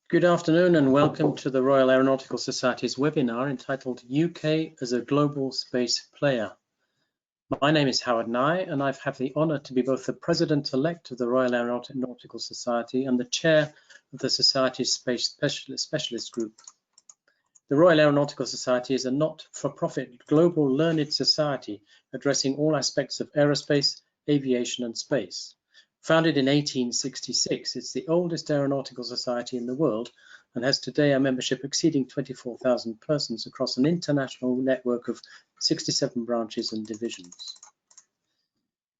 Good afternoon and welcome to the Royal Aeronautical Society's webinar entitled UK as a Global Space Player. My name is Howard Nye and I've had the honour to be both the President-elect of the Royal Aeronautical Society and the Chair of the Society's Space Specialist Group. The Royal Aeronautical Society is a not-for-profit global learned society addressing all aspects of aerospace, aviation and space. Founded in 1866, it's the oldest aeronautical society in the world and has today a membership exceeding 24,000 persons across an international network of 67 branches and divisions.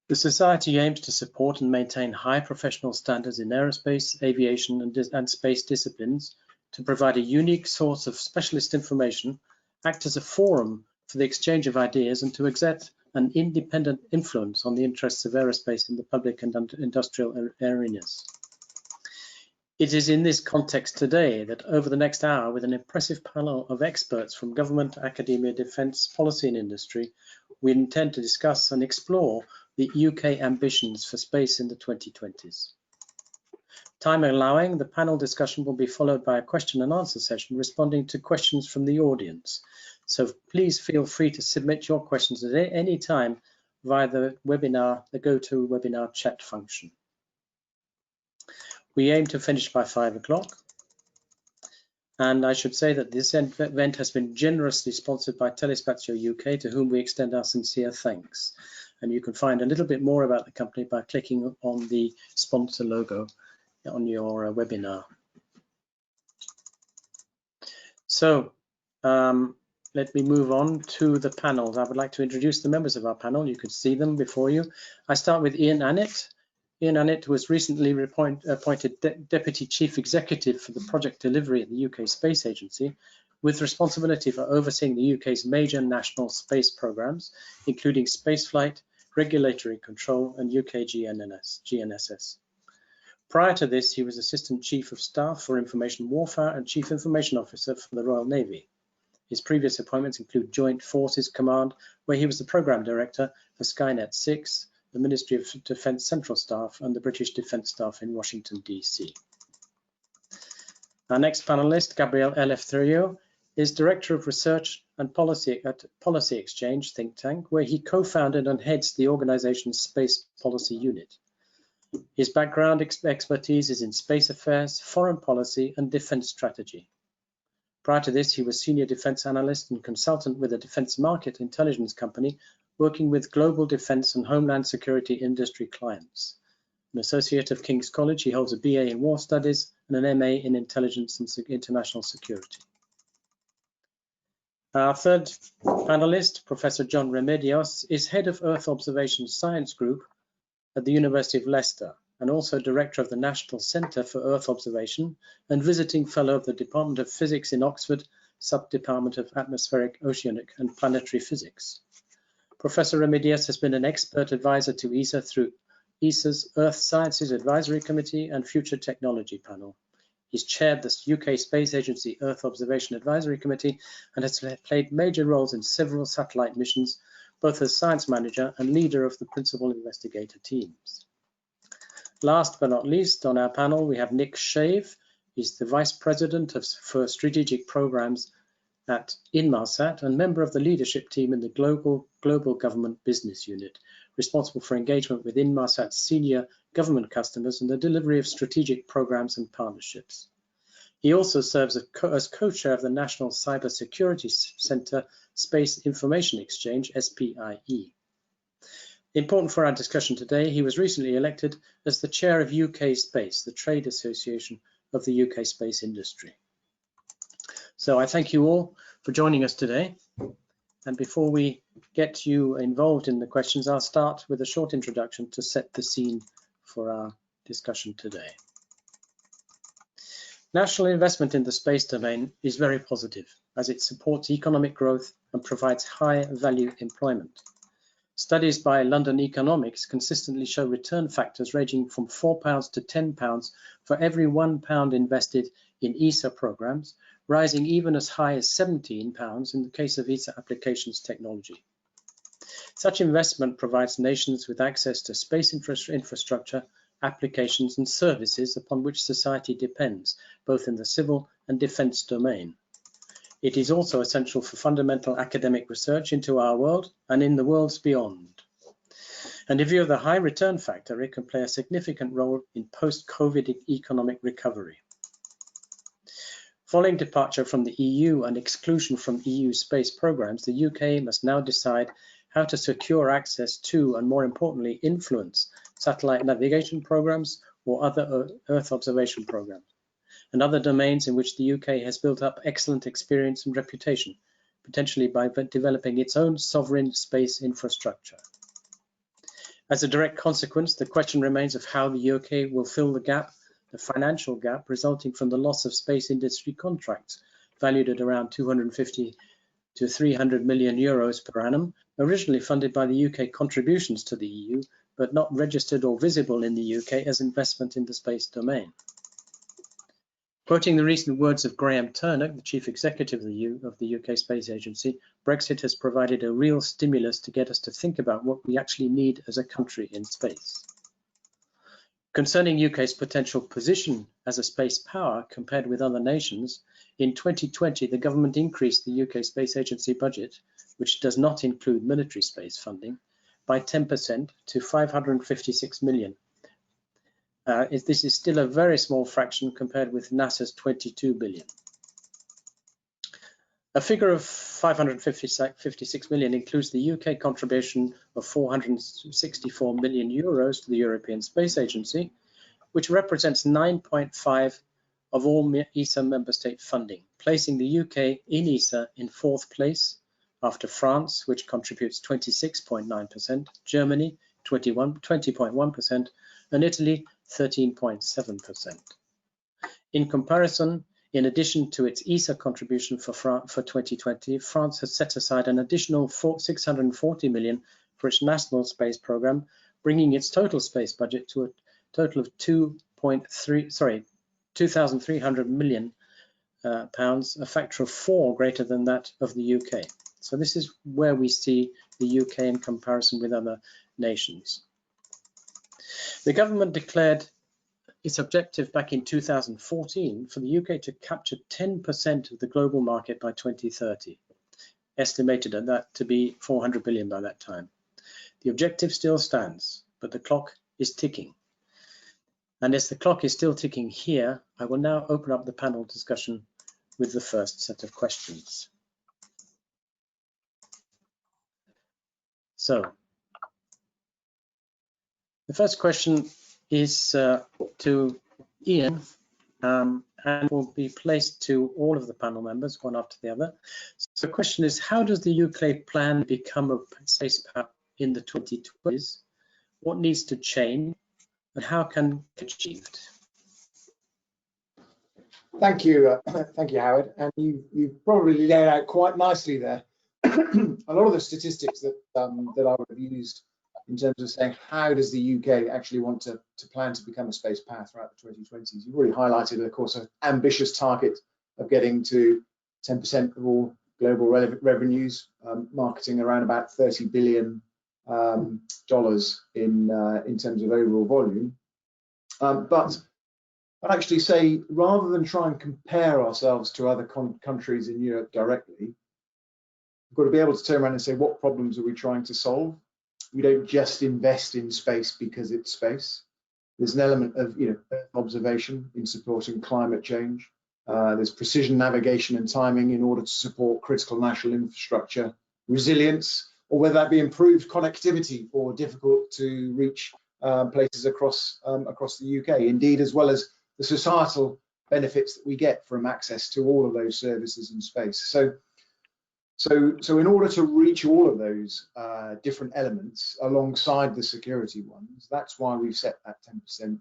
The society aims to support and maintain high professional standards in aerospace, aviation and space disciplines, to provide a unique source of specialist information, act as a forum for the exchange of ideas and to exert an independent influence on the interests of aerospace in the public and industrial arenas. It is in this context today that over the next hour, with an impressive panel of experts from government, academia, defence, policy and industry, we intend to discuss and explore the UK ambitions for space in the 2020s. Time allowing, the panel discussion will be followed by a question and answer session responding to questions from the audience. So please feel free to submit your questions at any time via the GoToWebinar chat function. We aim to finish by 5 o'clock. And I should say that this event has been generously sponsored by Telespazio UK, to whom we extend our sincere thanks. And you can find a little bit more about the company by clicking on the sponsor logo on your webinar. So let me move on to the panels. I would like to introduce the members of our panel. You could see them before you. I start with Annett. Annett was recently appointed Deputy Chief Executive for the project delivery at the UK Space Agency, with responsibility for overseeing the UK's major national space programs, including spaceflight, regulatory control, and UK GNSS. Prior to this, he was Assistant Chief of Staff for Information Warfare and Chief Information Officer for the Royal Navy. His previous appointments include Joint Forces Command, where he was the Programme Director for Skynet 6, the Ministry of Defence Central Staff, and the British Defence Staff in Washington, DC. Our next panelist, Gabriel Elefteriu, is Director of Research and Policy at Policy Exchange think tank, where he co-founded and heads the organization's Space Policy Unit. His background expertise is in space affairs, foreign policy, and defence strategy. Prior to this, he was Senior Defence Analyst and Consultant with a Defence Market Intelligence Company, working with global defence and homeland security industry clients. An Associate of King's College, he holds a BA in War Studies and an MA in Intelligence and International Security. Our third panelist, Professor John Remedios, is Head of Earth Observation Science Group at the University of Leicester, and also Director of the National Centre for Earth Observation and Visiting Fellow of the Department of Physics in Oxford, Sub-Department of Atmospheric, Oceanic and Planetary Physics. Professor Remedios has been an expert advisor to ESA through ESA's Earth Sciences Advisory Committee and Future Technology Panel. He's chaired the UK Space Agency Earth Observation Advisory Committee and has played major roles in several satellite missions, both as science manager and leader of the principal investigator teams. Last but not least, on our panel, we have Nick Shave. He's the Vice President for Strategic Programs at Inmarsat and member of the leadership team in the Global Government Business Unit, responsible for engagement with Inmarsat's senior government customers and the delivery of strategic programs and partnerships. He also serves as co-chair of the National Cyber Security Centre Space Information Exchange, SPIE. Important for our discussion today, he was recently elected as the chair of UKSpace, the trade association of the UK space industry. So I thank you all for joining us today. And before we get you involved in the questions, I'll start with a short introduction to set the scene for our discussion today. National investment in the space domain is very positive, as it supports economic growth and provides high value employment. Studies by London Economics consistently show return factors ranging from £4 to £10 for every £1 invested in ESA programs, rising even as high as £17 in the case of ESA applications technology. Such investment provides nations with access to space infrastructure applications and services upon which society depends, both in the civil and defence domain. It is also essential for fundamental academic research into our world and in the worlds beyond. And in view of the high return factor, it can play a significant role in post-COVID economic recovery. Following departure from the EU and exclusion from EU space programs, the UK must now decide how to secure access to, and more importantly, influence satellite navigation programs or other Earth observation programs, and other domains in which the UK has built up excellent experience and reputation, potentially by developing its own sovereign space infrastructure. As a direct consequence, the question remains of how the UK will fill the gap, the financial gap resulting from the loss of space industry contracts, valued at around 250 to 300 million euros per annum, originally funded by the UK contributions to the EU, but not registered or visible in the UK as investment in the space domain. Quoting the recent words of Graham Turner, the Chief Executive of the UK Space Agency, Brexit has provided a real stimulus to get us to think about what we actually need as a country in space. Concerning UK's potential position as a space power compared with other nations, in 2020 the government increased the UK Space Agency budget, which does not include military space funding, by 10% to 556 million. This is still a very small fraction compared with NASA's 22 billion. A figure of 556 million includes the UK contribution of 464 million euros to the European Space Agency, which represents 9.5% of all ESA member state funding, placing the UK in ESA in 4th place after France, which contributes 26.9%, Germany 20.1%, and Italy 13.7%. In comparison, in addition to its ESA contribution for 2020, France has set aside an additional 640 million for its national space program, bringing its total space budget to a total of 2,300 million pounds, a factor of 4 greater than that of the UK. So this is where we see the UK in comparison with other nations. The government declared its objective back in 2014 for the UK to capture 10% of the global market by 2030, estimated at that to be 400 billion by that time. The objective still stands, but the clock is ticking. And as the clock is still ticking here, I will now open up the panel discussion with the first set of questions. So, the first question is to Ian, and will be placed to all of the panel members, one after the other. So the question is, how does the UK plan to become a space power in the 2020s? What needs to change, and how can it be achieved? Thank you, Howard. And you've probably laid out quite nicely there a lot of the statistics that I would have used in terms of saying how does the UK actually want to plan to become a space power throughout the 2020s. You've already highlighted, of course, an ambitious target of getting to 10% of all global revenues, marketing around about $30 billion in terms of overall volume. But I'd actually say, rather than try and compare ourselves to other countries in Europe directly, we've got to be able to turn around and say, what problems are we trying to solve? We don't just invest in space because it's space. There's an element of Earth observation in supporting climate change. There's precision navigation and timing in order to support critical national infrastructure, resilience, or whether that be improved connectivity for difficult to reach places across the UK. Indeed, as well as the societal benefits that we get from access to all of those services in space. So in order to reach all of those different elements alongside the security ones, that's why we've set that 10%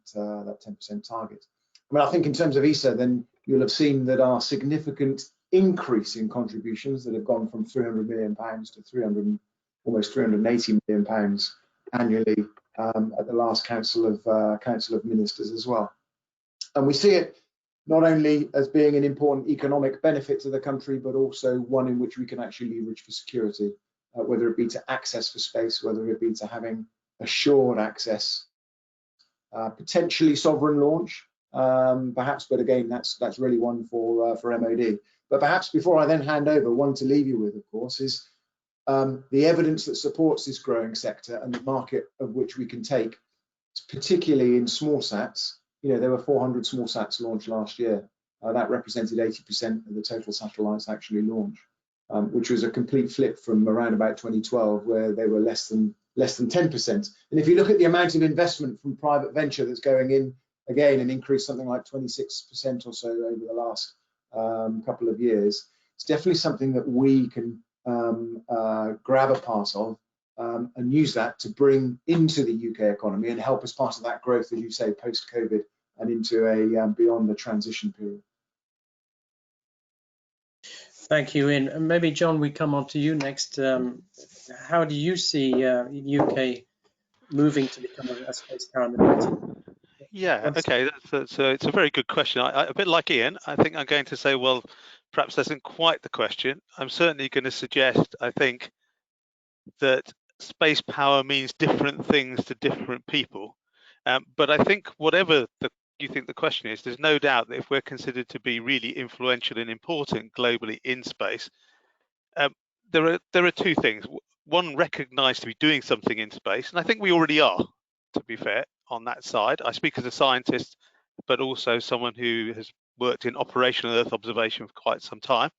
target. I mean, I think in terms of ESA, then you'll have seen that our significant increase in contributions that have gone from £300 million to almost £380 million annually at the last Council of Ministers as well. And we see it not only as being an important economic benefit to the country, but also one in which we can actually leverage for security, whether it be to access for space, whether it be to having assured access potentially sovereign launch, perhaps, but again, that's really one for MOD. But perhaps before I then hand over, one to leave you with, of course, is the evidence that supports this growing sector and the market of which we can take, particularly in small sats. You know, there were 400 small sats launched last year. That represented 80% of the total satellites actually launched, which was a complete flip from around about 2012, where they were less than 10%. And if you look at the amount of investment from private venture that's going in, again, an increase something like 26% or so over the last couple of years, it's definitely something that we can grab a part of and use that to bring into the UK economy and help as part of that growth, as you say, post-COVID and into a beyond the transition period. Thank you, Ian. And maybe, John, we come on to you next. How do you see UK moving to become a space power in the future? Yeah, okay, it's a very good question. A bit like Ian, I think I'm going to say, well, perhaps that's not quite the question. I'm certainly going to suggest, I think, that space power means different things to different people. But I think whatever you think the question is, there's no doubt that if we're considered to be really influential and important globally in space, there are two things. One, recognized to be doing something in space, and I think we already are, to be fair, on that side. I speak as a scientist, but also someone who has worked in operational Earth observation for quite some time.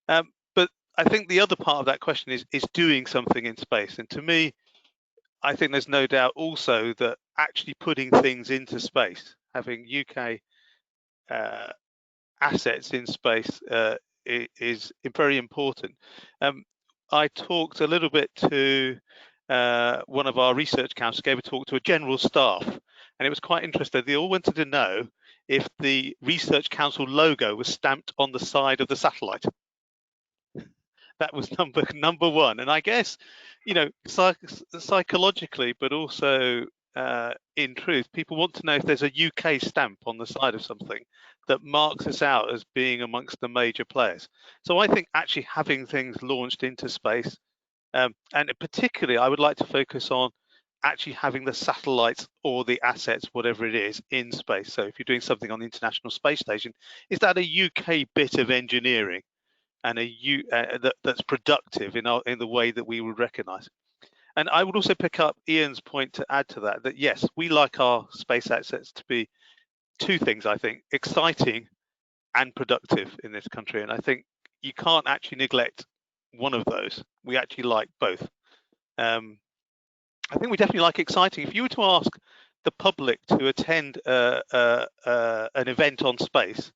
But I think the other part of that question is doing something in space. And to me, I think there's no doubt also that actually putting things into space, having UK assets in space is very important. I talked a little bit to one of our research councils, gave a talk to a general staff, and it was quite interesting. They all wanted to know if the research council logo was stamped on the side of the satellite. That was number one. And I guess, you know, psychologically, but also in truth, people want to know if there's a UK stamp on the side of something that marks us out as being amongst the major players. So I think actually having things launched into space, and particularly I would like to focus on actually having the satellites or the assets, whatever it is, in space. So if you're doing something on the International Space Station, is that a UK bit of engineering and that's productive in the way that we would recognize? And I would also pick up Ian's point to add to that, that yes, we like our space assets to be two things, I think, exciting and productive in this country. And I think you can't actually neglect one of those. We actually like both. I think we definitely like exciting. If you were to ask the public to attend an event on space,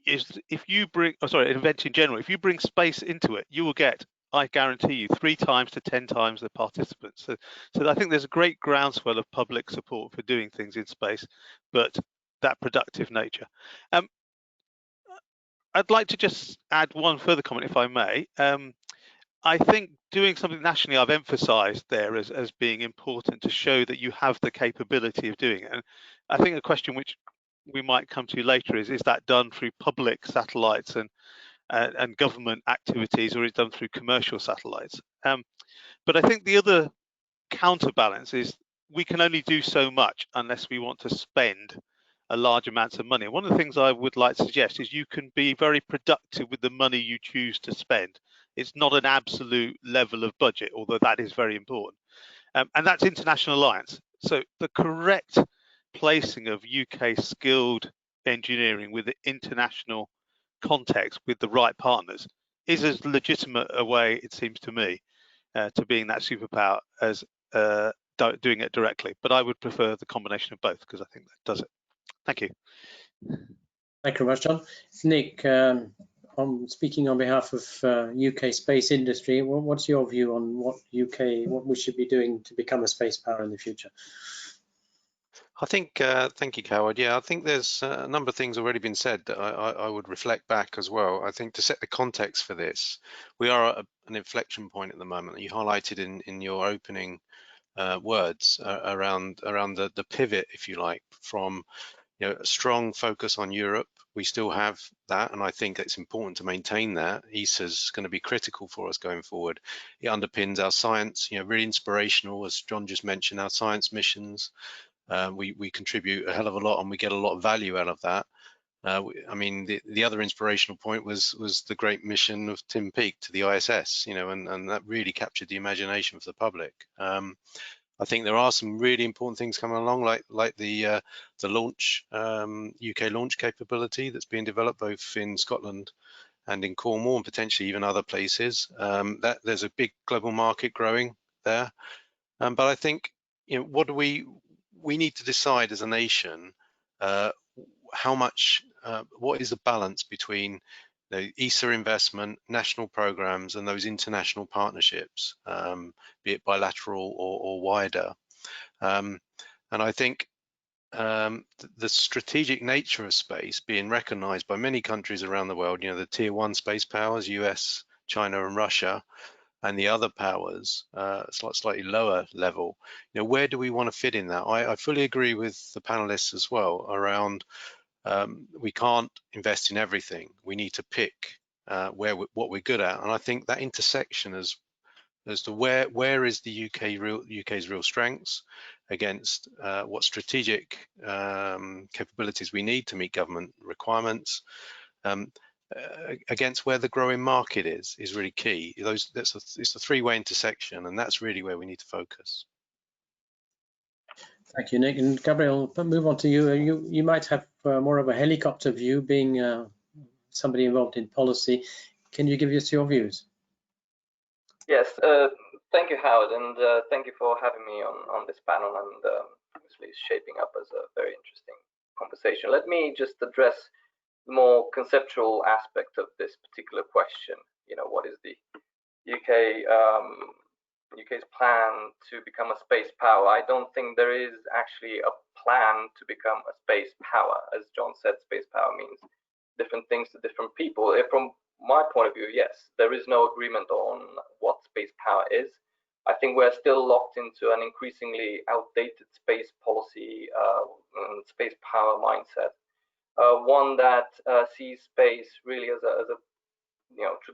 if you bring, an event in general, if you bring space into it, you will get, I guarantee you, 3 times to 10 times the participants. So I think there's a great groundswell of public support for doing things in space, but that productive nature. I'd like to just add one further comment, if I may. I think doing something nationally, I've emphasised there as being important to show that you have the capability of doing it. And I think a question which we might come to later is that done through public satellites and government activities, or is it done through commercial satellites? But I think the other counterbalance is we can only do so much unless we want to spend a large amounts of money. One of the things I would like to suggest is you can be very productive with the money you choose to spend. It's not an absolute level of budget, although that is very important. And that's international alliance. So the correct placing of UK skilled engineering with the international context with the right partners is as legitimate a way, it seems to me, to being that superpower as doing it directly. But I would prefer the combination of both, because I think that does it. Thank you. Thank you very much, John. Nick, I'm speaking on behalf of UK space industry. What's your view on what we should be doing to become a space power in the future? I think, thank you, Howard. Yeah, I think there's a number of things already been said that I would reflect back as well. I think to set the context for this, we are at an inflection point at the moment. You highlighted in your opening words around the pivot, if you like, from a strong focus on Europe we still have that, and I think it's important to maintain that. ESA is going to be critical for us going forward. It underpins our science, really inspirational, as John just mentioned, our science missions. We contribute a hell of a lot, and we get a lot of value out of that. I mean, the other inspirational point was the great mission of Tim Peake to the ISS, and that really captured the imagination for the public. I think there are some really important things coming along, like the launch, UK launch capability that's being developed both in Scotland and in Cornwall, and potentially even other places. That there's a big global market growing there. But I think, what do we need to decide as a nation, how much, what is the balance between the ESA investment, national programs, and those international partnerships, be it bilateral or wider. And I think the strategic nature of space being recognized by many countries around the world, the tier 1 space powers, US, China, and Russia, and the other powers, slightly lower level, where do we want to fit in that? I fully agree with the panelists as well around we can't invest in everything. We need to pick what we're good at, and I think that intersection as to where is the UK's real strengths against what strategic capabilities we need to meet government requirements, against where the growing market is really key. It's a three-way intersection, and that's really where we need to focus. Thank you, Nick. And Gabriel, move on to you. You might have more of a helicopter view, being somebody involved in policy. Can you give us your views? Yes, thank you, Howard, and thank you for having me on this panel, and obviously it's shaping up as a very interesting conversation. Let me just address the more conceptual aspect of this particular question. What is the UK's plan to become a space power? I don't think there is actually a plan to become a space power. As John said, space power means different things to different people. From my point of view, yes, there is no agreement on what space power is. I think we're still locked into an increasingly outdated space policy and space power mindset, one that sees space really as a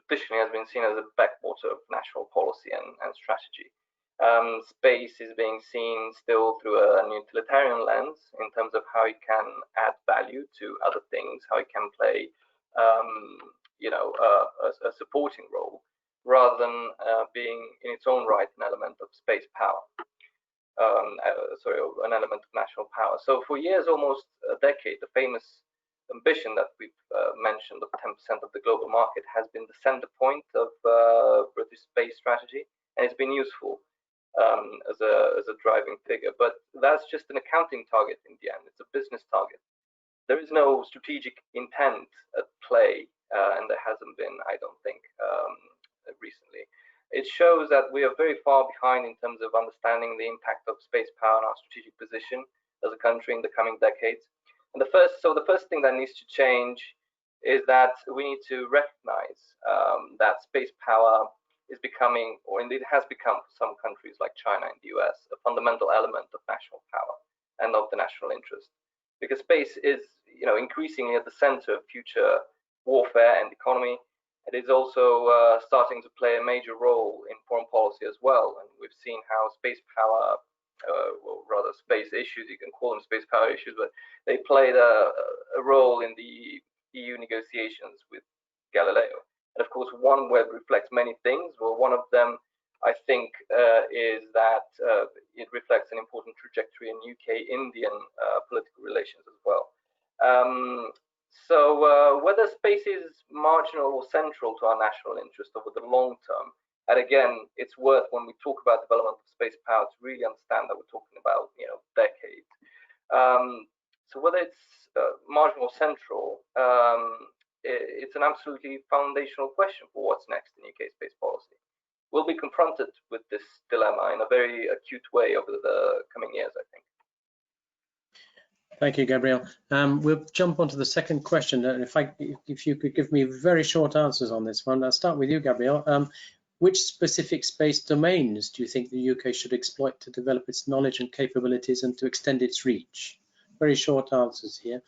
traditionally has been seen as a backwater of national policy and strategy. Space is being seen still through a utilitarian lens in terms of how it can add value to other things, how it can play a supporting role, rather than being in its own right an element of space power, an element of national power. So for years, almost a decade, the famous ambition that we've mentioned of 10% of the global market has been the center point of British space strategy, and it's been useful as a driving figure. But that's just an accounting target in the end. It's a business target. There is no strategic intent at play, and there hasn't been, I don't think, recently. It shows that we are very far behind in terms of understanding the impact of space power on our strategic position as a country in the coming decades. And the first thing that needs to change is that we need to recognize that space power is becoming, or indeed has become for some countries like China and the US, a fundamental element of national power and of the national interest. Because space is, increasingly at the center of future warfare and economy. It is also starting to play a major role in foreign policy as well. And we've seen how space power, well, rather space issues, you can call them space power issues, but they played a role in the EU negotiations with Galileo. And of course, OneWeb reflects many things. Well, one of them, I think, is that it reflects an important trajectory in UK-Indian political relations as well. So whether space is marginal or central to our national interest over the long term, and again, it's worth, when we talk about development of space power, to really understand that we're talking about, decades. So whether it's marginal or central, it's an absolutely foundational question for what's next in UK space policy. We'll be confronted with this dilemma in a very acute way over the coming years, I think. Thank you, Gabriel. We'll jump onto the second question. If you could give me very short answers on this one. I'll start with you, Gabriel. Which specific space domains do you think the UK should exploit to develop its knowledge and capabilities and to extend its reach? Very short answers here.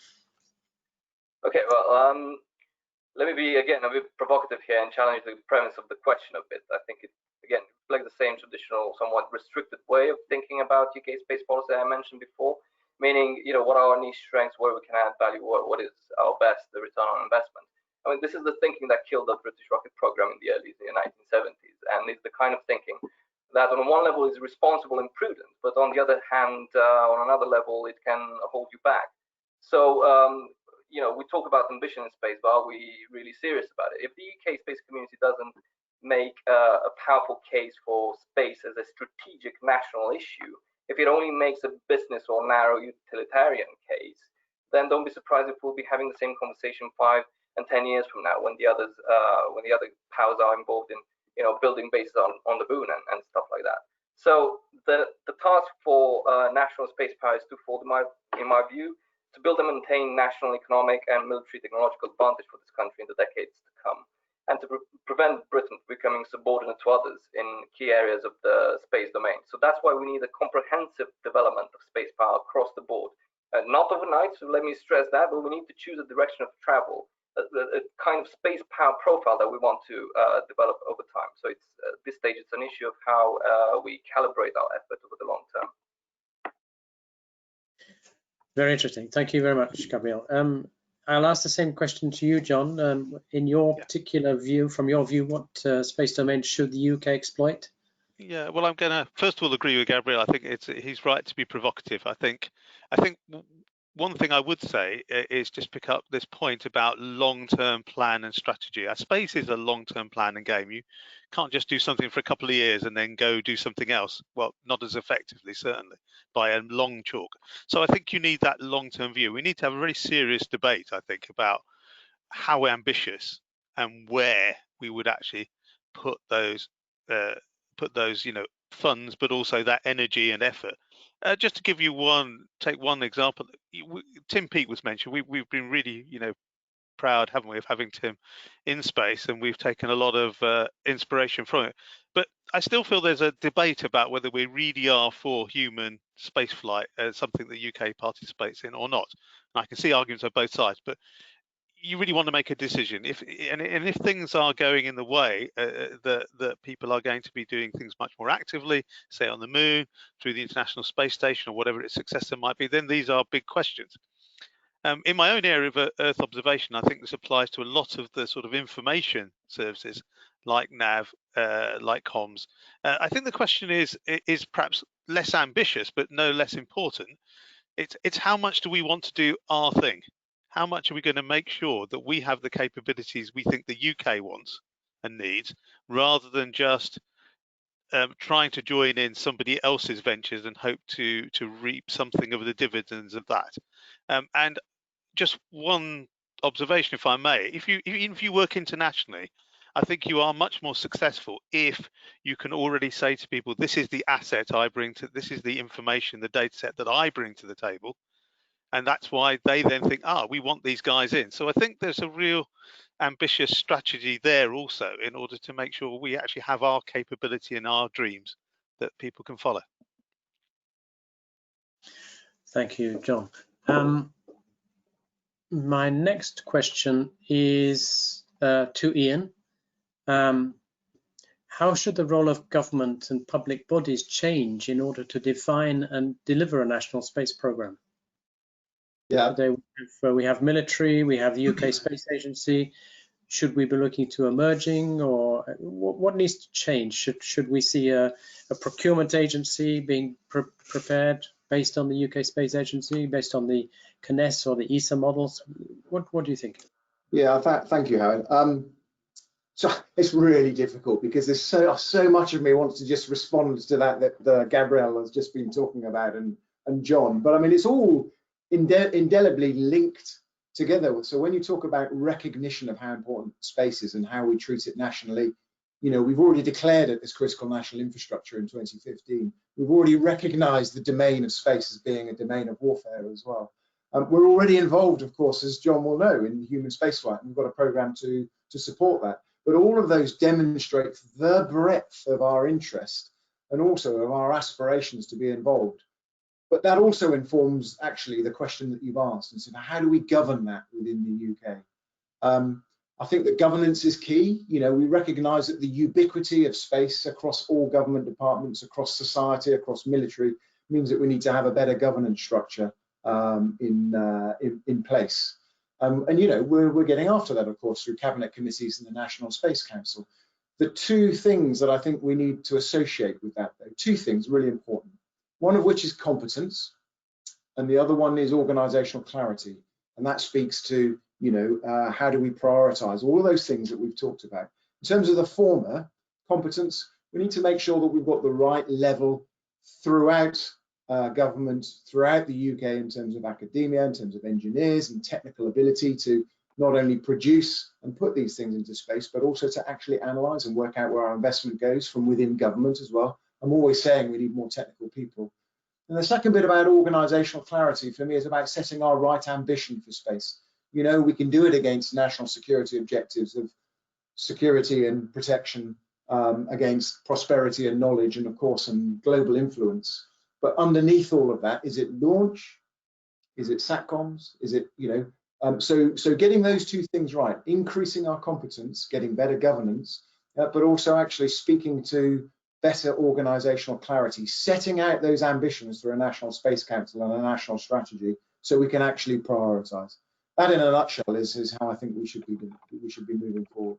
Okay, well, let me be again a bit provocative here and challenge the premise of the question a bit. I think it again reflects the same traditional, somewhat restricted way of thinking about UK space policy I mentioned before. Meaning, what are our niche strengths, where we can add value, what is our best, the return on investment. I mean, this is the thinking that killed the British rocket program in the early 1970s, and it's the kind of thinking that on one level is responsible and prudent, but on the other hand, on another level, it can hold you back. So, we talk about ambition in space, but are we really serious about it? If the UK space community doesn't make a powerful case for space as a strategic national issue, if it only makes a business or narrow utilitarian case, then don't be surprised if we'll be having the same conversation 5 and 10 years from now, when the other powers are involved in building bases on the moon and stuff like that. So the task for national space power is twofold in my view: to build and maintain national economic and military technological advantage for this country in the decades to come, and to prevent Britain from becoming subordinate to others in key areas of the space domain. So that's why we need a comprehensive development of space power across the board. Not overnight, so let me stress that, but we need to choose a direction of travel, a kind of space power profile that we want to develop over time. So it's at this stage, it's an issue of how we calibrate our effort over the long term. Very interesting. Thank you very much, Gabriel. I'll ask the same question to you, John. In your particular view, from your view, what space domain should the UK exploit? Yeah, well, I'm going to first of all agree with Gabriel. I think he's right to be provocative. I think one thing I would say is just pick up this point about long-term plan and strategy. Space is a long-term plan and game. You can't just do something for a couple of years and then go do something else. Well, not as effectively, certainly, by a long chalk. So I think you need that long-term view. We need to have a very serious debate, I think, about how ambitious and where we would actually put those funds, but also that energy and effort. Just to give you take one example, Tim Peake was mentioned. We've been really, proud, haven't we, of having Tim in space, and we've taken a lot of inspiration from it. But I still feel there's a debate about whether we really are for human spaceflight as something the UK participates in or not. And I can see arguments on both sides, but you really want to make a decision. If things are going in the way that people are going to be doing things much more actively, say on the moon, through the International Space Station, or whatever its successor might be, then these are big questions. In my own area of Earth observation, I think this applies to a lot of the sort of information services like nav, like comms. I think the question is perhaps less ambitious, but no less important. It's how much do we want to do our thing? How much are we going to make sure that we have the capabilities we think the UK wants and needs, rather than just trying to join in somebody else's ventures and hope to reap something of the dividends of that? And just one observation, if I may, even if you work internationally, I think you are much more successful if you can already say to people, this is the asset I bring to, this is the information, the data set that I bring to the table. And that's why they then think, we want these guys in. So I think there's a real ambitious strategy there also, in order to make sure we actually have our capability and our dreams that people can follow. Thank you, John. My next question is to Ian. How should the role of government and public bodies change in order to define and deliver a national space program? Yeah. Today we have military, we have the UK Space Agency. Should we be looking to emerging, or what needs to change? Should we see a procurement agency being prepared based on the UK Space Agency, based on the CNES or the ESA models? What do you think? Yeah, thank you, Howard. So it's really difficult because there's so much of me wants to just respond to that Gabriel has just been talking about, and John. But I mean, it's all indelibly linked together. So when you talk about recognition of how important space is and how we treat it nationally, we've already declared it as critical national infrastructure in 2015. We've already recognized the domain of space as being a domain of warfare as well. We're already involved, of course, as John will know, in human spaceflight, and we've got a program to support that. But all of those demonstrate the breadth of our interest and also of our aspirations to be involved. But that also informs actually the question that you've asked, and so how do we govern that within the UK? I think that governance is key. You know, we recognise that the ubiquity of space across all government departments, across society, across military, means that we need to have a better governance structure in place. And you know, we're getting after that, of course, through cabinet committees and the National Space Council. The two things that I think we need to associate with that, though, two things really important. One of which is competence, and the other one is organisational clarity, and that speaks to, you know, how do we prioritise all of those things that we've talked about. In terms of the former, competence, we need to make sure that we've got the right level throughout government, throughout the UK, in terms of academia, in terms of engineers and technical ability to not only produce and put these things into space, but also to actually analyse and work out where our investment goes from within government as well. I'm always saying we need more technical people. And the second bit about organisational clarity for me is about setting our right ambition for space. You know, we can do it against national security objectives of security and protection, against prosperity and knowledge, and of course, and global influence. But underneath all of that, is it launch? Is it SATCOMs? Is it, you know, so getting those two things right, increasing our competence, getting better governance, but also actually speaking to better organisational clarity, setting out those ambitions through a National Space Council and a national strategy, so we can actually prioritise. That, in a nutshell, is how I think we should be moving forward.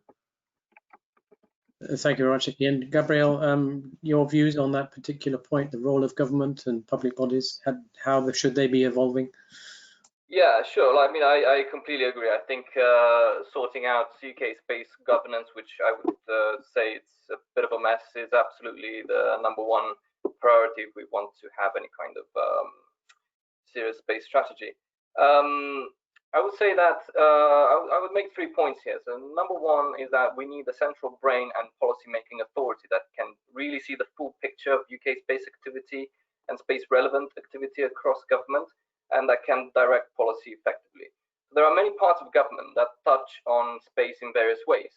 Thank you very much again, Gabriel. Your views on that particular point, the role of government and public bodies, how should they be evolving? Yeah, sure. I mean, I completely agree. I think sorting out UKSpace governance, which I would say it's a bit of a mess, is absolutely the #1 priority if we want to have any kind of serious space strategy. I would say that I would make 3 points here. So #1 is that we need a central brain and policy-making authority that can really see the full picture of UK space activity and space-relevant activity across government, and that can direct policy effectively. There are many parts of government that touch on space in various ways.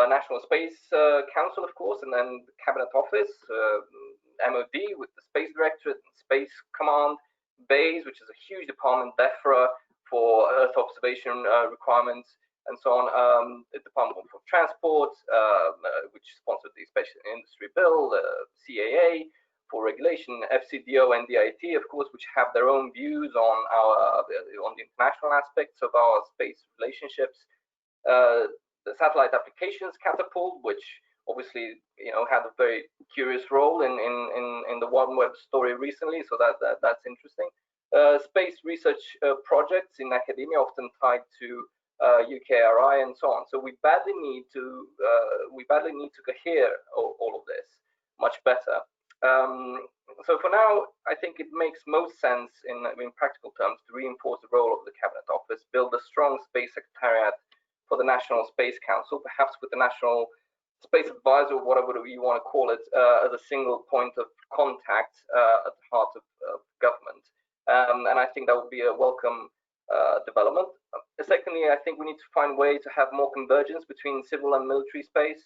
National Space Council, of course, and then the Cabinet Office, MOD with the Space Directorate, and Space Command, BAES, which is a huge department, DEFRA, for Earth observation requirements, and so on. The Department for Transport, which sponsored the Space Industry Bill, CAA for regulation, FCDO and DIT, of course, which have their own views on the international aspects of our space relationships. The Satellite Applications Catapult, which obviously, you know, had a very curious role in the OneWeb story recently, so that's interesting. Space research projects in academia, often tied to UKRI and so on. So we badly need to cohere all of this much better. So for now, I think it makes most sense in practical terms to reinforce the role of the Cabinet Office, build a strong space secretariat for the National Space Council, perhaps with the National Space Advisor, or whatever you want to call it, as a single point of contact at the heart of government. And I think that would be a welcome development. Secondly, I think we need to find ways to have more convergence between civil and military space,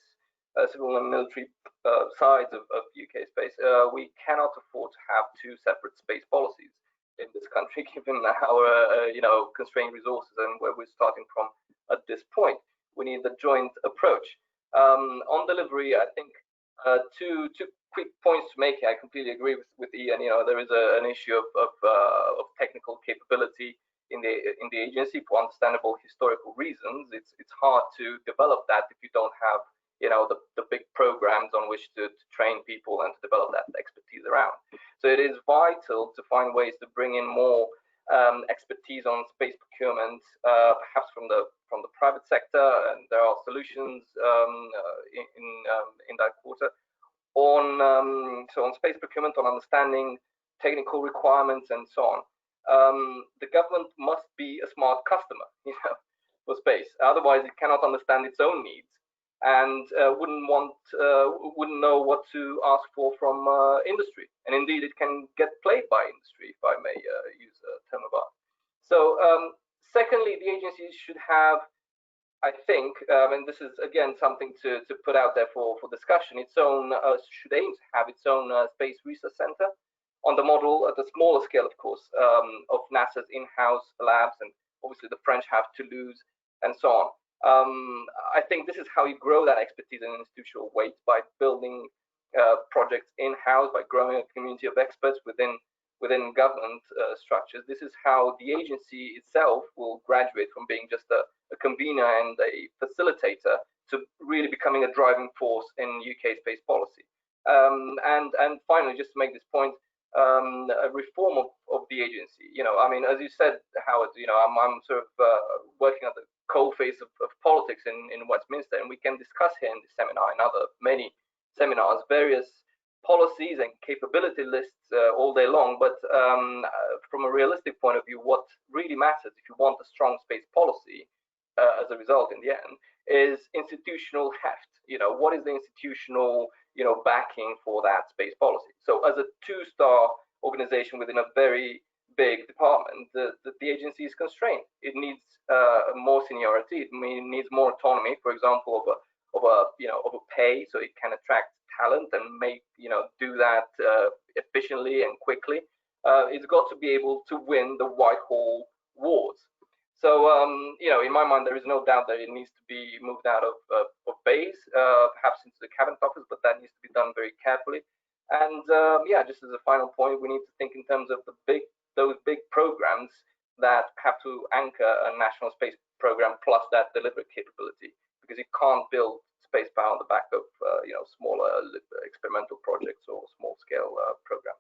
civil and military sides of UK space. We cannot afford to have two separate space policies in this country, given our constrained resources and where we're starting from at this point. We need a joint approach. On delivery, I think two quick points to make. I completely agree with Ian. You know, there is an issue of technical capability in the agency for understandable historical reasons. It's hard to develop that if you don't have, you know, the big programs on which to train people and to develop that expertise around. So it is vital to find ways to bring in more expertise on space procurement, perhaps from the private sector, and there are solutions in that quarter. On space procurement, on understanding technical requirements and so on. The government must be a smart customer, you know, for space. Otherwise, it cannot understand its own needs and wouldn't know what to ask for from industry. And indeed, it can get played by industry, if I may use a term of art. So, secondly, the agencies should have, I think, and this is again something to put out there for discussion, its own should aim to have its own space research center. on the model at a smaller scale, of course, of NASA's in-house labs, and obviously the French have Toulouse and so on. I think this is how you grow that expertise and institutional weight, by building projects in-house, by growing a community of experts within government structures. This is how the agency itself will graduate from being just a convener and a facilitator to really becoming a driving force in UK space policy. And finally, just to make this point, a reform of the agency. I mean, as you said, Howard, I'm sort of working at the coalface of politics in Westminster, and we can discuss here in this seminar and many seminars various policies and capability lists all day long, but from a realistic point of view, what really matters if you want a strong space policy as a result in the end is institutional heft. What is the institutional backing for that space policy? So as a two-star organization within a very big department, the agency is constrained. It needs more seniority. It needs more autonomy, for example, of a pay, so it can attract talent and do that efficiently and quickly. It's got to be able to win the Whitehall wars. So in my mind, there is no doubt that it needs to be moved out of base, perhaps into the cabinet office, but that needs to be done very carefully. And yeah, just as a final point, we need to think in terms of those big programs that have to anchor a national space program plus that delivery capability, because you can't build space power on the back of smaller experimental projects or small scale programs.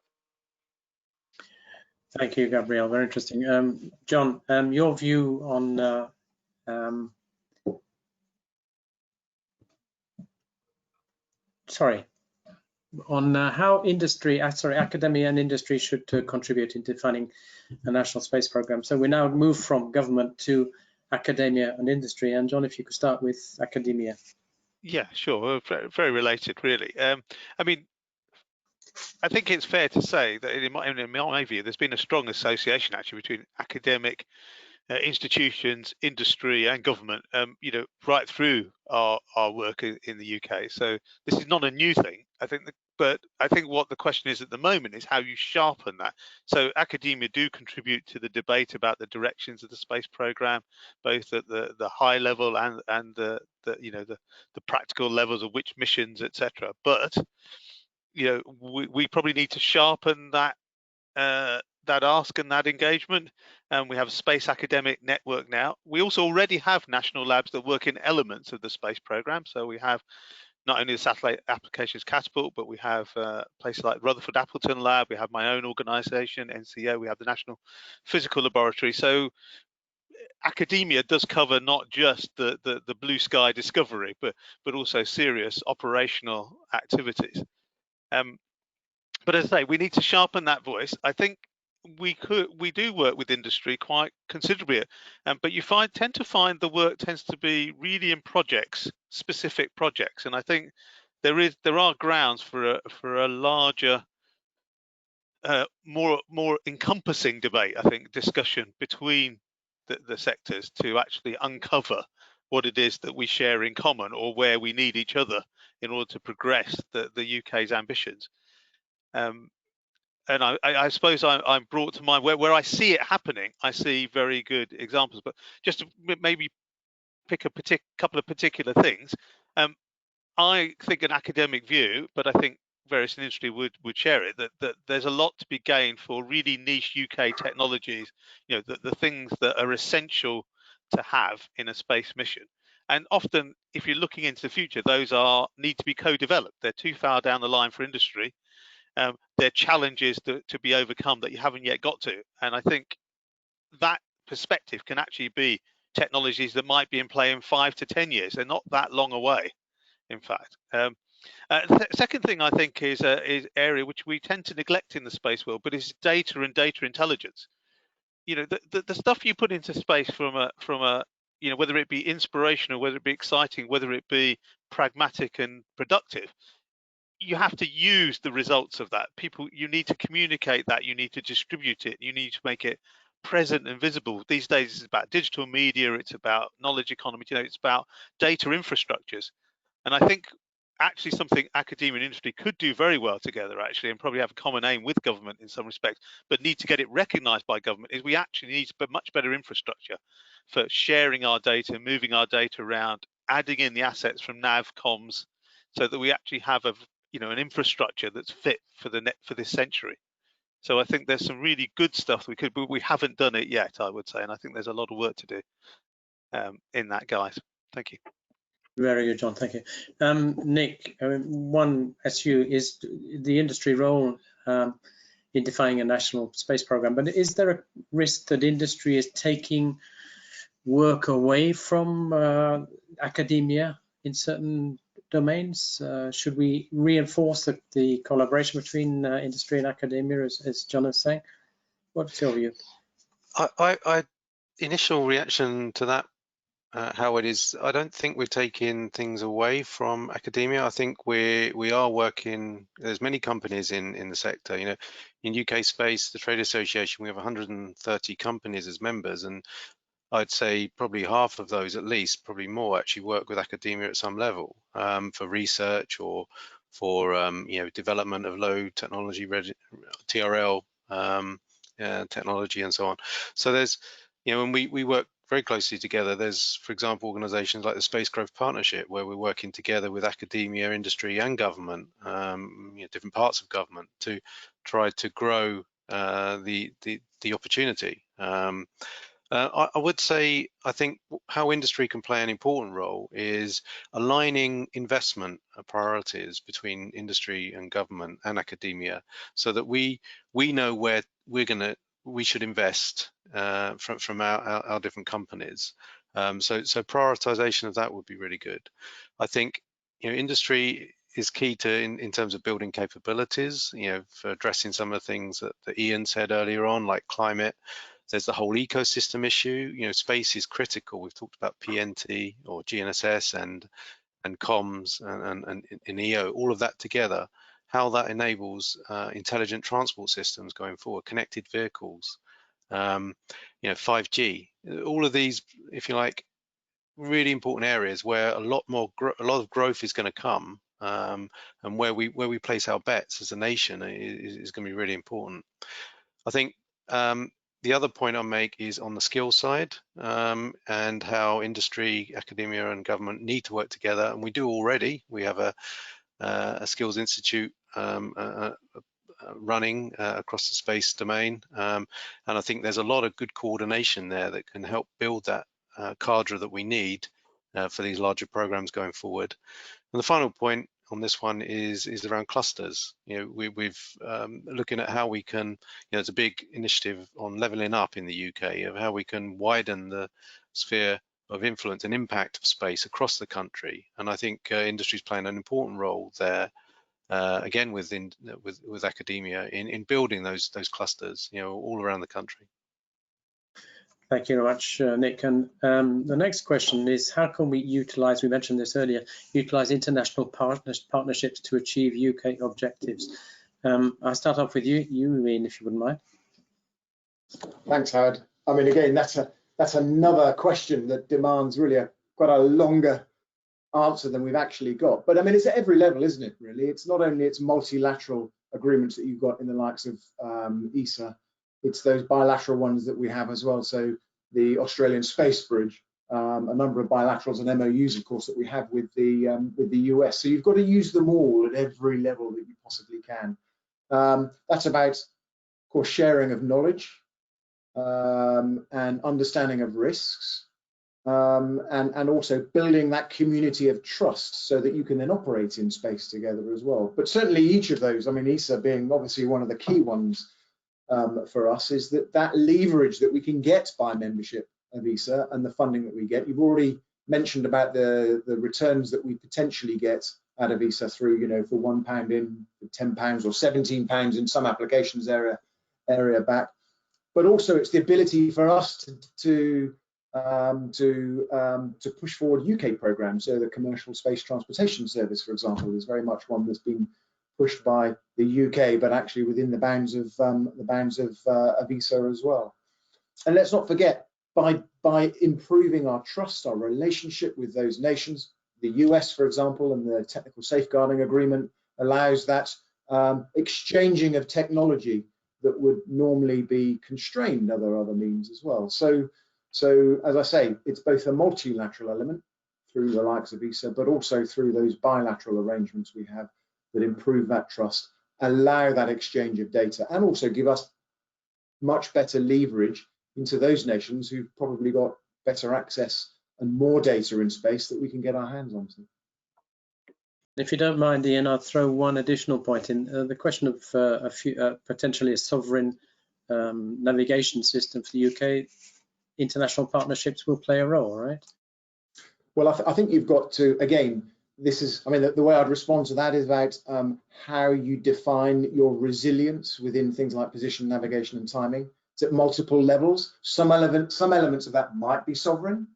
Thank you, Gabriel. Very interesting. John, your view on how academia and industry should contribute in defining a national space program. So we now move from government to academia and industry. And John, if you could start with academia. Yeah, sure. Very related, really. I mean, I think it's fair to say that in my view, there's been a strong association actually between academic institutions, industry, and government. Right through our work in the UK. So this is not a new thing. But I think what the question is at the moment is how you sharpen that. So academia do contribute to the debate about the directions of the space program, both at the high level and the practical levels of which missions, etc. But we probably need to sharpen that ask and that engagement. And we have a space academic network now. We also already have national labs that work in elements of the space program. So we have not only the Satellite Applications Catapult, but we have places like Rutherford Appleton Lab. We have my own organisation, NCO. We have the National Physical Laboratory. So academia does cover not just the blue sky discovery, but also serious operational activities. But as I say, we need to sharpen that voice. I think we do work with industry quite considerably, but you tend to find the work tends to be really in specific projects, and I think there are grounds for a larger, more encompassing debate. I think discussion between the sectors to actually uncover what it is that we share in common, or where we need each other in order to progress the UK's ambitions. And I suppose I'm brought to mind where I see it happening. I see very good examples, but just to maybe pick a couple of particular things. I think an academic view, but I think various in industry would share it, that there's a lot to be gained for really niche UK technologies. The things that are essential to have in a space mission. And often, if you're looking into the future, those need to be co-developed. They're too far down the line for industry. There are challenges to be overcome that you haven't yet got to. And I think that perspective can actually be technologies that might be in play in 5 to 10 years. They're not that long away, in fact. Second thing I think is area which we tend to neglect in the space world, but is data and data intelligence. The stuff you put into space from a whether it be inspirational, whether it be exciting, whether it be pragmatic and productive, you have to use the results of that. You need to communicate that, you need to distribute it, you need to make it present and visible. These days it's about digital media, it's about knowledge economy, it's about data infrastructures. And I think actually something academia and industry could do very well together, actually, and probably have a common aim with government in some respects, but need to get it recognised by government, is we actually need much better infrastructure for sharing our data, moving our data around, adding in the assets from nav comms, so that we actually have an infrastructure that's fit for this century. So I think there's some really good stuff but we haven't done it yet, I would say, and I think there's a lot of work to do in that, guys. Thank you. Very good, John. Thank you. Nick, one issue is the industry role in defining a national space program, but is there a risk that industry is taking work away from academia in certain domains? Should we reinforce the collaboration between industry and academia, as John is saying? What's your view? Initial reaction to that, Howard, is I don't think we're taking things away from academia. I think we are working. There's many companies in the sector. In UKSpace, the trade association, we have 130 companies as members, and I'd say probably half of those, at least, probably more, actually work with academia at some level for research or for development of low technology TRL technology and so on. So there's when we work very closely together. There's, for example, organizations like the Space Growth Partnership, where we're working together with academia, industry and government, different parts of government, to try to grow the opportunity. I would say, I think how industry can play an important role is aligning investment priorities between industry and government and academia, so that we know where we should invest from our different companies. So prioritization of that would be really good. I think industry is key to in terms of building capabilities, for addressing some of the things that Ian said earlier on, like climate. There's the whole ecosystem issue. Space is critical. We've talked about PNT or GNSS and comms and EO, all of that together, how that enables intelligent transport systems going forward, connected vehicles, 5G, all of these, if you like, really important areas where a lot of growth is going to come, and where we place our bets as a nation is going to be really important. I think the other point I'll make is on the skill side, and how industry, academia and government need to work together, and we do already. We have a skills institute running across the space domain, and I think there's a lot of good coordination there that can help build that cadre that we need for these larger programs going forward. And the final point on this one is around clusters. We've looking at how we can, there's a big initiative on leveling up in the UK of how we can widen the sphere of influence and impact of space across the country. And I think industry is playing an important role there, again with academia in building those clusters, all around the country. Thank you very much, Nick. And the next question is, how can we utilize, we mentioned this earlier, utilize international partnerships to achieve UK objectives? I'll start off with you, Ian, if you wouldn't mind. Thanks, Howard. I mean, again, that's another question that demands really quite a longer answer than we've actually got. But I mean, it's at every level, isn't it, really? It's not only its multilateral agreements that you've got in the likes of ESA, it's those bilateral ones that we have as well. So the Australian Space Bridge, a number of bilaterals and MOUs, of course, that we have with the US. So you've got to use them all at every level that you possibly can. That's about, of course, sharing of knowledge and understanding of risks, and also building that community of trust so that you can then operate in space together as well. But certainly each of those, I mean, ESA being obviously one of the key ones, for us, is that leverage that we can get by membership of ESA and the funding that we get. You've already mentioned about the returns that we potentially get out of ESA through, for £1 in, £10 or £17 in some applications area back. But also it's the ability for us to push forward UK programs. So the Commercial Space Transportation Service, for example, is very much one that's been pushed by the UK, but actually within the bounds of ESA as well. And let's not forget, by improving our trust, our relationship with those nations, the US, for example, and the technical safeguarding agreement allows that exchanging of technology that would normally be constrained other means as well. So as I say, it's both a multilateral element through the likes of ESA, but also through those bilateral arrangements we have that improve that trust, allow that exchange of data, and also give us much better leverage into those nations who've probably got better access and more data in space that we can get our hands onto. If you don't mind, Ian, I'll throw one additional point in. The question of potentially a sovereign navigation system for the UK. International partnerships will play a role, right? Well, I think you've got to, again, this is, I mean, the way I'd respond to that is about how you define your resilience within things like position, navigation, and timing. It's at multiple levels. Some elements of that might be sovereign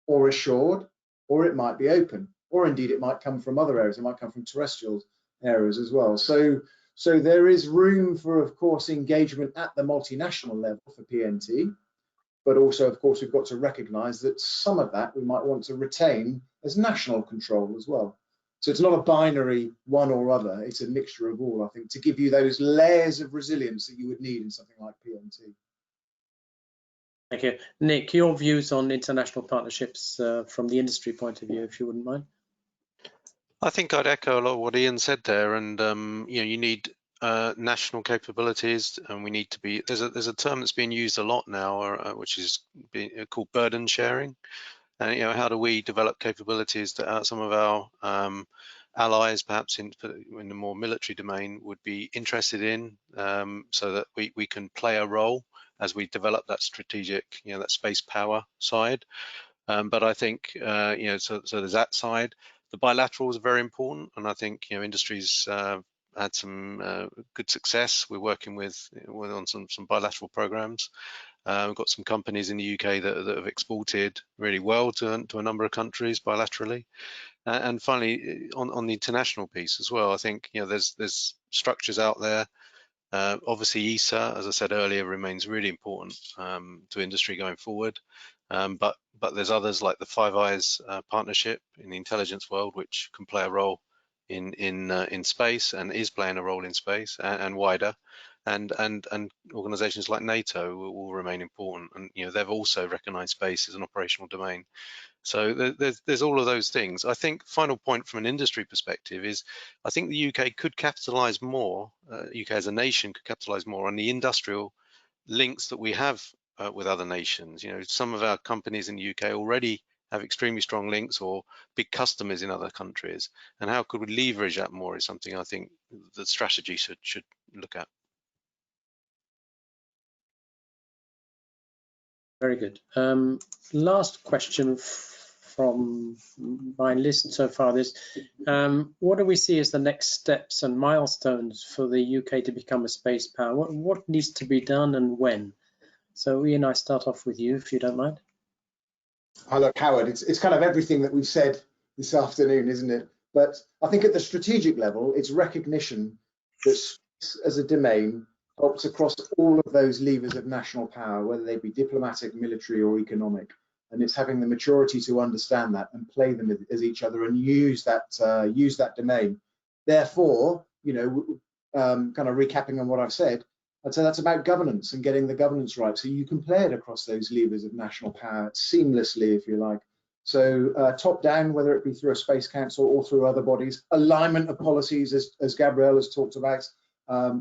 or assured, or it might be open, or indeed it might come from other areas. It might come from terrestrial areas as well. So there is room for, of course, engagement at the multinational level for PNT. But also, of course, we've got to recognise that some of that we might want to retain as national control as well. So it's not a binary one or other, it's a mixture of all, I think, to give you those layers of resilience that you would need in something like PNT. Thank you. Nick, your views on international partnerships from the industry point of view, if you wouldn't mind. I think I'd echo a lot of what Ian said there, and you know, you need national capabilities, and we need to be. There's a term that's being used a lot now, which is called burden sharing. And you know, how do we develop capabilities that some of our allies, perhaps in the more military domain, would be interested in, so that we can play a role as we develop that strategic, you know, that space power side. But I think you know, so there's that side. The bilaterals are very important, and I think, you know, industries had some good success. We're working on some bilateral programs. We've got some companies in the UK that have exported really well to a number of countries bilaterally. And finally, on the international piece as well, I think, you know, there's structures out there. Obviously, ESA, as I said earlier, remains really important to industry going forward. But there's others like the Five Eyes partnership in the intelligence world, which can play a role in space and is playing a role in space and wider. And organizations like NATO will remain important, and you know, they've also recognized space as an operational domain. So there's all of those things. I think final point from an industry perspective is, I think the UK could capitalize more, UK as a nation could capitalize more on the industrial links that we have with other nations. You know, some of our companies in the UK already have extremely strong links or big customers in other countries, and how could we leverage that more is something I think the strategy should look at. Very good. Last question from my list so far is, what do we see as the next steps and milestones for the UK to become a space power? What needs to be done and when? So Ian, I start off with you, if you don't mind. Look, Howard, it's kind of everything that we've said this afternoon, isn't it? But I think at the strategic level, it's recognition that space as a domain helps across all of those levers of national power, whether they be diplomatic, military, or economic. And it's having the maturity to understand that and play them as each other and use that domain. Therefore, you know, kind of recapping on what I've said, I'd say that's about governance and getting the governance right, so you can play it across those levers of national power seamlessly, if you like. So top down, whether it be through a space council or through other bodies, alignment of policies, as Gabriel has talked about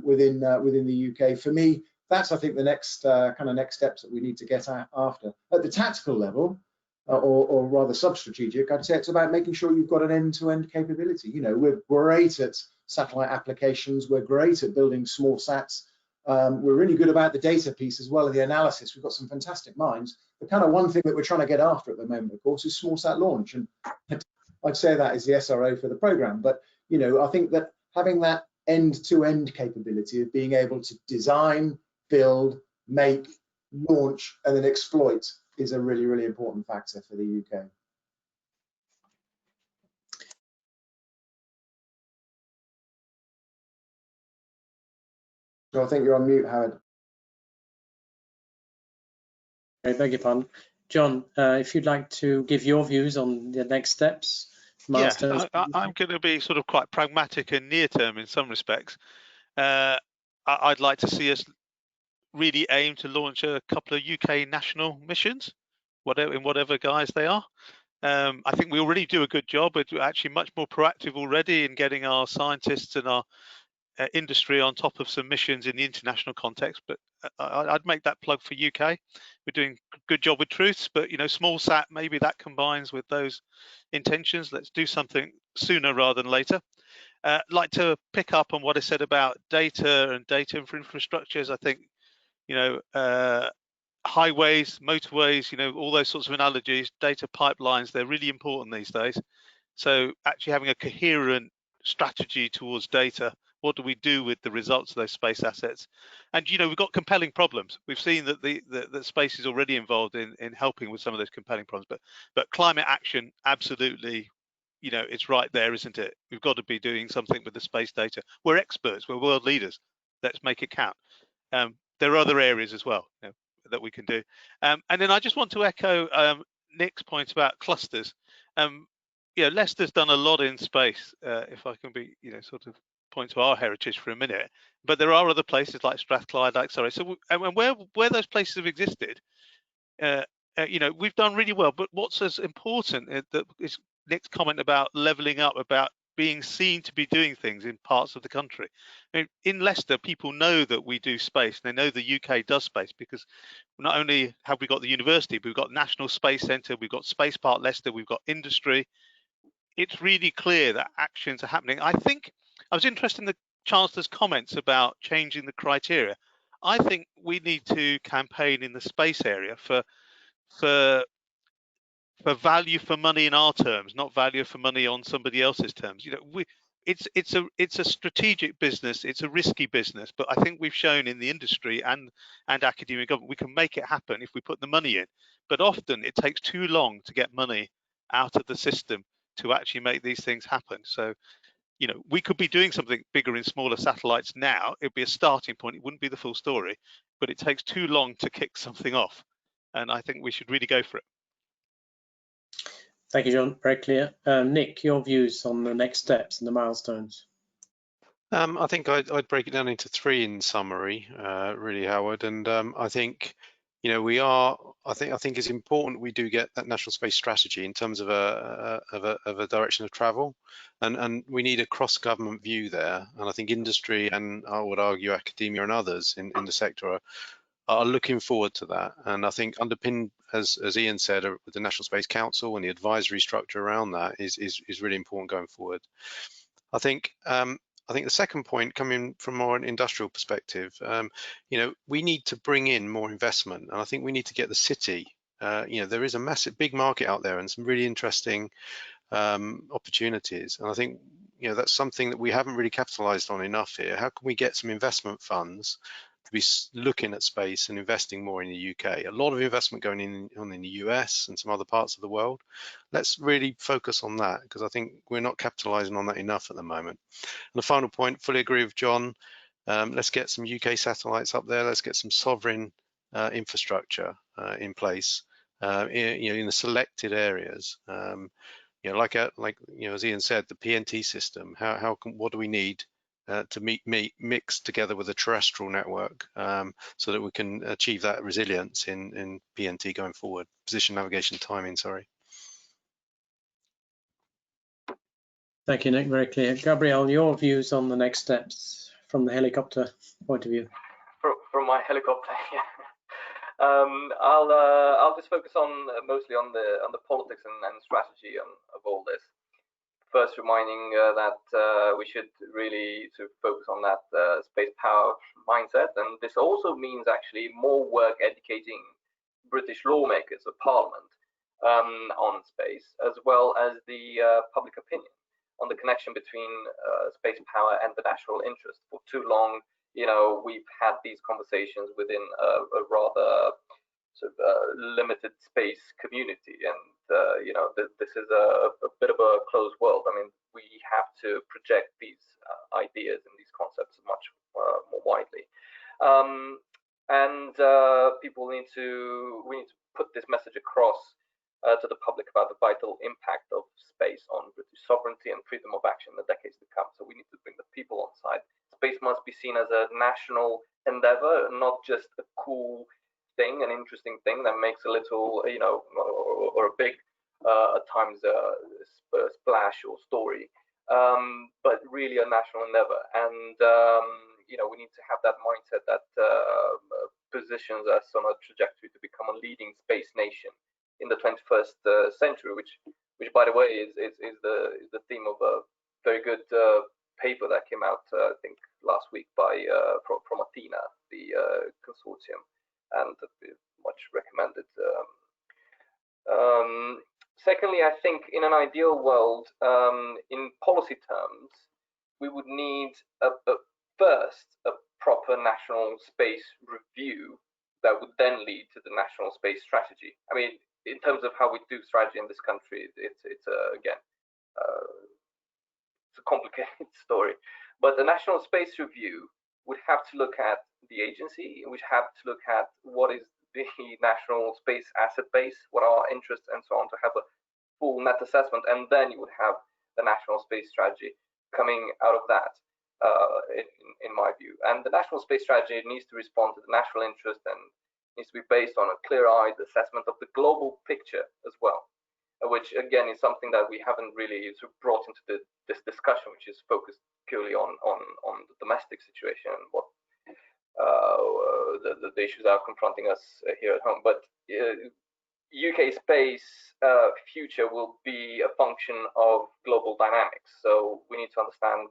within the UK. For me, that's, I think, the next kind of next steps that we need to get after. At the tactical level, or rather sub-strategic, I'd say it's about making sure you've got an end-to-end capability. You know, we're great at satellite applications, we're great at building small sats. We're really good about the data piece as well, and the analysis. We've got some fantastic minds. The kind of one thing that we're trying to get after at the moment, of course, is small sat launch, and I'd say that is the SRO for the program. But you know, I think that having that end-to-end capability of being able to design, build, make, launch, and then exploit is a really, really important factor for the UK. So I think you're on mute, Howard. I beg your pardon. John, if you'd like to give your views on the next steps milestones? Yeah, I'm going to be sort of quite pragmatic and near term in some respects. I'd like to see us really aim to launch a couple of UK national missions, in whatever guise they are. I think we already do a good job, but we're actually much more proactive already in getting our scientists and our industry on top of some missions in the international context. But I'd make that plug for UK. We're doing a good job with truths, but small sat, maybe that combines with those intentions. Let's do something sooner rather than later. Like to pick up on what I said about data and data infrastructures. I think highways, motorways, all those sorts of analogies, data pipelines, they're really important these days. So actually having a coherent strategy towards data, what do we do with the results of those space assets? And we've got compelling problems. We've seen that that space is already involved in helping with some of those compelling problems, but climate action, absolutely, it's right there, isn't it? We've got to be doing something with the space data. We're experts, we're world leaders. Let's make it count. There are other areas as well that we can do. And then I just want to echo Nick's point about clusters. Leicester's done a lot in space, if I can be, sort of point to our heritage for a minute. But there are other places like Strathclyde, So and where those places have existed, we've done really well. But what's as important that is Nick's comment about levelling up, about being seen to be doing things in parts of the country. I mean, in Leicester, people know that we do space. They know the UK does space because not only have we got the university, but we've got National Space Centre, we've got Space Park Leicester, we've got industry. It's really clear that actions are happening. I think I was interested in the Chancellor's comments about changing the criteria. I think we need to campaign in the space area for value for money in our terms, not value for money on somebody else's terms. It's a strategic business, it's a risky business, but I think we've shown in the industry and academic government we can make it happen if we put the money in. But often it takes too long to get money out of the system to actually make these things happen. So we could be doing something bigger in smaller satellites now. It'd be a starting point, it wouldn't be the full story, but it takes too long to kick something off, and I think we should really go for it. Thank you, John. Very clear. Nick, your views on the next steps and the milestones? I think I'd break it down into three in summary, really, Howard. And I think, I think it's important we do get that national space strategy in terms of a direction of travel, and we need a cross-government view there. And I think industry and I would argue academia and others in the sector are looking forward to that. And I think underpinned, as Ian said, with the National Space Council and the advisory structure around that is really important going forward. I think the second point, coming from more an industrial perspective, we need to bring in more investment, and I think we need to get the city. There is a big market out there and some really interesting opportunities, and I think that's something that we haven't really capitalized on enough here. How can we get some investment funds to be looking at space and investing more in the UK? A lot of investment going on in the US and some other parts of the world. Let's really focus on that, because I think we're not capitalizing on that enough at the moment. And the final point, fully agree with John. Let's get some UK satellites up there. Let's get some sovereign infrastructure in place in the selected areas. Like as Ian said, the PNT system. What do we need to mix together with a terrestrial network so that we can achieve that resilience in PNT going forward? Position, navigation, timing. Sorry. Thank you, Nick. Very clear. Gabriel, your views on the next steps from the helicopter point of view? From my helicopter, yeah. I'll just focus mostly on the politics and strategy of all this. First, reminding that we should really sort of focus on that space power mindset, and this also means actually more work educating British lawmakers of Parliament on space, as well as the public opinion on the connection between space power and the national interest. For too long, we've had these conversations within a rather sort of limited space community, and this is a bit of a closed world. I mean, we have to project these ideas and these concepts much more widely, and we need to put this message across to the public about the vital impact of space on British sovereignty and freedom of action in the decades to come. So we need to bring the people on side. Space must be seen as a national endeavor, not just a cool thing, an interesting thing that makes a little, or a big, at times, splash or story, but really a national endeavor. And we need to have that mindset that positions us on a trajectory to become a leading space nation in the 21st century, which by the way is the theme of a very good paper that came out I think last week by from Athena, the consortium, and much recommended. Secondly, I think in an ideal world, in policy terms, we would need first a proper national space review that would then lead to the national space strategy. I mean, in terms of how we do strategy in this country, it's again, it's a complicated story. But the national space review would have to look at the agency, would have to look at what is the national space asset base, what are our interests, and so on, to have a full net assessment, and then you would have the national space strategy coming out of that, in my view. And the national space strategy needs to respond to the national interest and needs to be based on a clear-eyed assessment of the global picture as well, which again is something that we haven't really sort of brought into this discussion, which is focused purely on the domestic situation and what the issues that are confronting us here at home. But UKSpace future will be a function of global dynamics. So we need to understand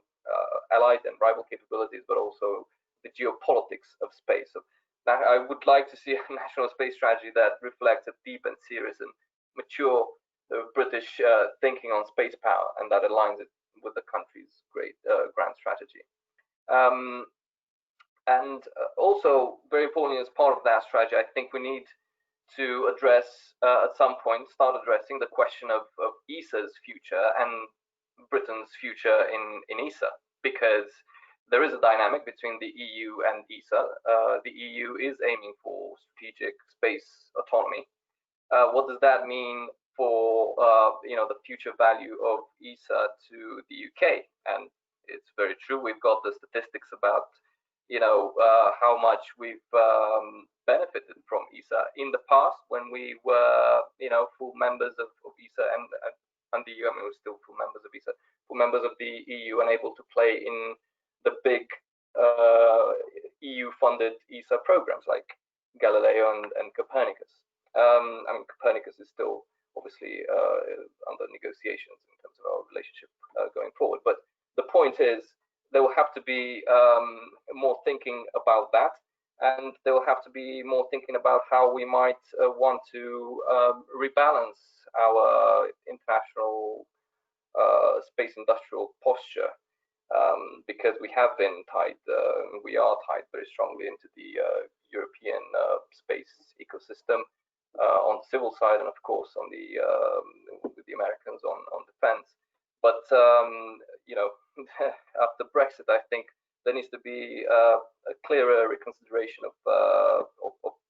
allied and rival capabilities, but also the geopolitics of space. So now I would like to see a national space strategy that reflects a deep and serious and mature British thinking on space power, and that aligns it with the country's grand strategy. And also, very importantly, as part of that strategy, I think we need to address, at some point, start addressing the question of ESA's future and Britain's future in ESA, because there is a dynamic between the EU and ESA. The EU is aiming for strategic space autonomy. What does that mean for the future value of ESA to the UK? And it's very true. We've got the statistics about how much we've benefited from ESA in the past when we were full members of ESA and the EU. I mean, we're still full members of ESA, full members of the EU, and able to play in the big EU-funded ESA programs like Galileo and Copernicus. I mean, Copernicus is still obviously under negotiations in terms of our relationship going forward. But the point is, there will have to be more thinking about that, and there will have to be more thinking about how we might want to rebalance our international space industrial posture, because we have been tied, we are tied very strongly into the European space ecosystem on the civil side, and of course on the with the Americans on defense. But after Brexit, I think there needs to be a clearer reconsideration of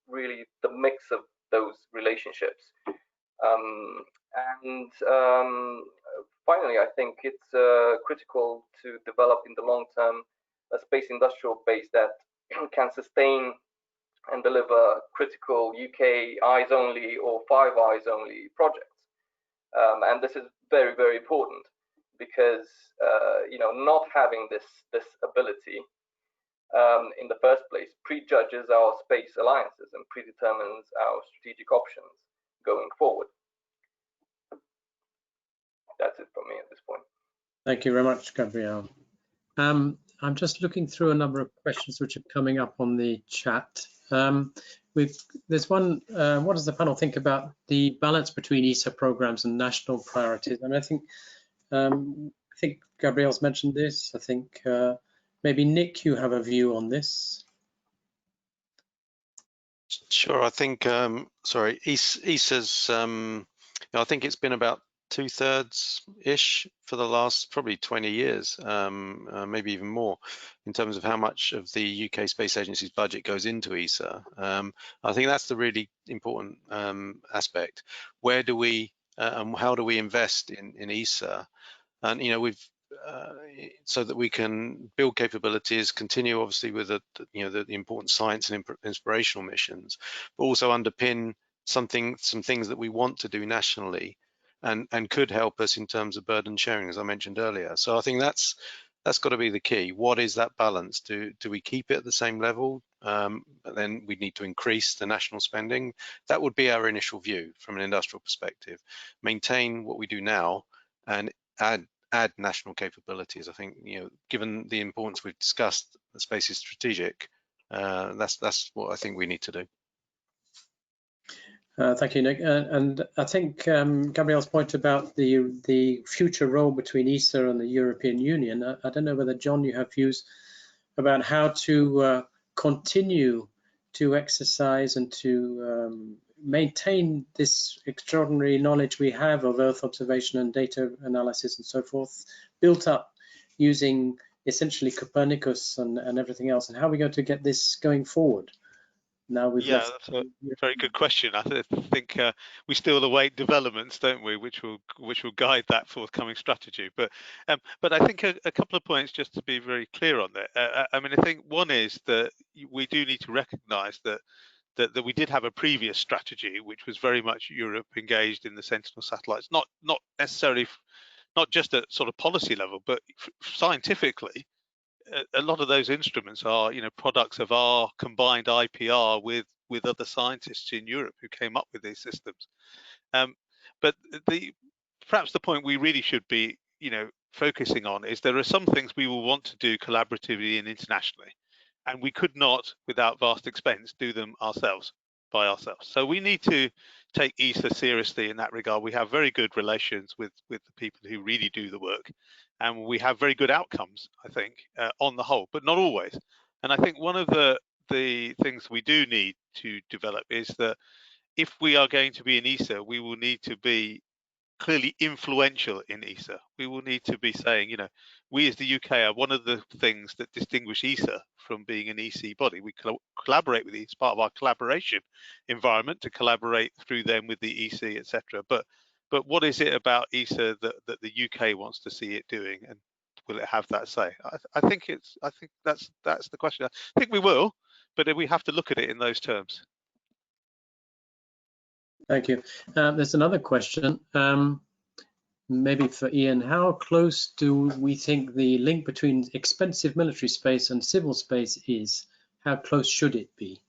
really the mix of those relationships. Finally, I think it's critical to develop in the long term a space industrial base that can sustain and deliver critical UK eyes only or Five Eyes only projects. And this is very, very important, because not having this ability in the first place prejudges our space alliances and predetermines our strategic options going forward. That's it from me at this point. Thank you very much, Gabriel. I'm just looking through a number of questions which are coming up on the chat. There's one, what does the panel think about the balance between ESA programs and national priorities? And I think Gabriel's mentioned this. I think maybe Nick, you have a view on this. Sure. I think ESA's. I think it's been about 2/3-ish for the last probably 20 years, maybe even more, in terms of how much of the UK Space Agency's budget goes into ESA. I think that's the really important aspect. Where do we and how do we invest in ESA? And we've so that we can build capabilities, continue obviously with the important science and inspirational missions, but also underpin some things that we want to do nationally, and could help us in terms of burden sharing, as I mentioned earlier. So I think that's got to be the key. What is that balance? Do we keep it at the same level? But then we need to increase the national spending. That would be our initial view from an industrial perspective. Maintain what we do now and add national capabilities. I think, given the importance we've discussed, the space is strategic. That's what I think we need to do. Thank you, Nick. And I think Gabriel's point about the future role between ESA and the European Union, I don't know whether, John, you have views about how to continue to exercise and to maintain this extraordinary knowledge we have of Earth observation and data analysis and so forth, built up using essentially Copernicus and everything else, and how are we going to get this going forward? Now that's a very good question. I think we still await developments, don't we, which will guide that forthcoming strategy. But I think a couple of points just to be very clear on that. I mean, I think one is that we do need to recognise that we did have a previous strategy, which was very much Europe engaged in the Sentinel satellites, not necessarily, not just at sort of policy level, but scientifically. A lot of those instruments are, products of our combined IPR with other scientists in Europe who came up with these systems. But perhaps the point we really should be, focusing on is there are some things we will want to do collaboratively and internationally, and we could not, without vast expense, do them by ourselves. So we need to take ESA seriously in that regard. We have very good relations with the people who really do the work, and we have very good outcomes, I think, on the whole, but not always. And I think one of the things we do need to develop is that if we are going to be in ESA, we will need to be clearly influential in ESA. We will need to be saying, we as the UK are one of the things that distinguish ESA from being an EC body. We collaborate with ESA, part of our collaboration environment, to collaborate through them with the EC, etc. But what is it about ESA that the UK wants to see it doing, and will it have that say? I think that's the question. I think we will, but we have to look at it in those terms. Thank you. There's another question, maybe for Ian. How close do we think the link between expensive military space and civil space is? How close should it be?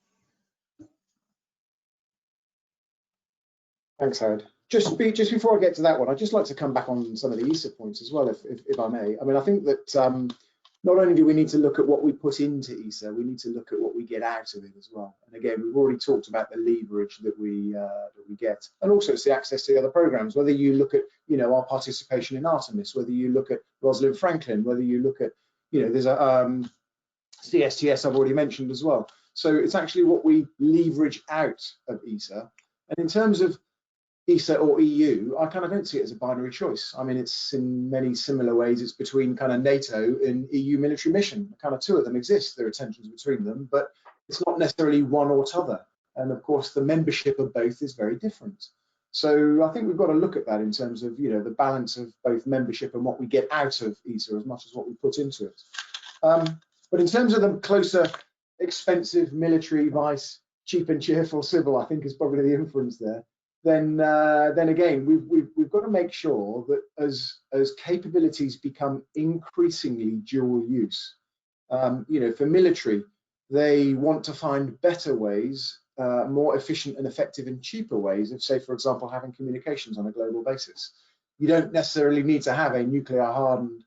Thanks, Howard. Just before I get to that one, I'd just like to come back on some of the ESA points as well, if I may. I mean, I think that not only do we need to look at what we put into ESA, we need to look at what we get out of it as well. And again, we've already talked about the leverage that we get, and also it's the access to the other programs. Whether you look at our participation in Artemis, whether you look at Rosalind Franklin, whether you look at there's a CSTS I've already mentioned as well. So it's actually what we leverage out of ESA. And in terms of ESA or EU, I kind of don't see it as a binary choice. I mean, it's in many similar ways, it's between kind of NATO and EU military mission. Kind of two of them exist. There are tensions between them, but it's not necessarily one or t'other. And of course, the membership of both is very different. So I think we've got to look at that in terms of the balance of both membership and what we get out of ESA as much as what we put into it. But in terms of the closer, expensive military vice cheap and cheerful civil, I think is probably the inference there. Then again, we've got to make sure that as capabilities become increasingly dual use, for military, they want to find better ways, more efficient and effective and cheaper ways of, say, for example, having communications on a global basis. You don't necessarily need to have a nuclear hardened,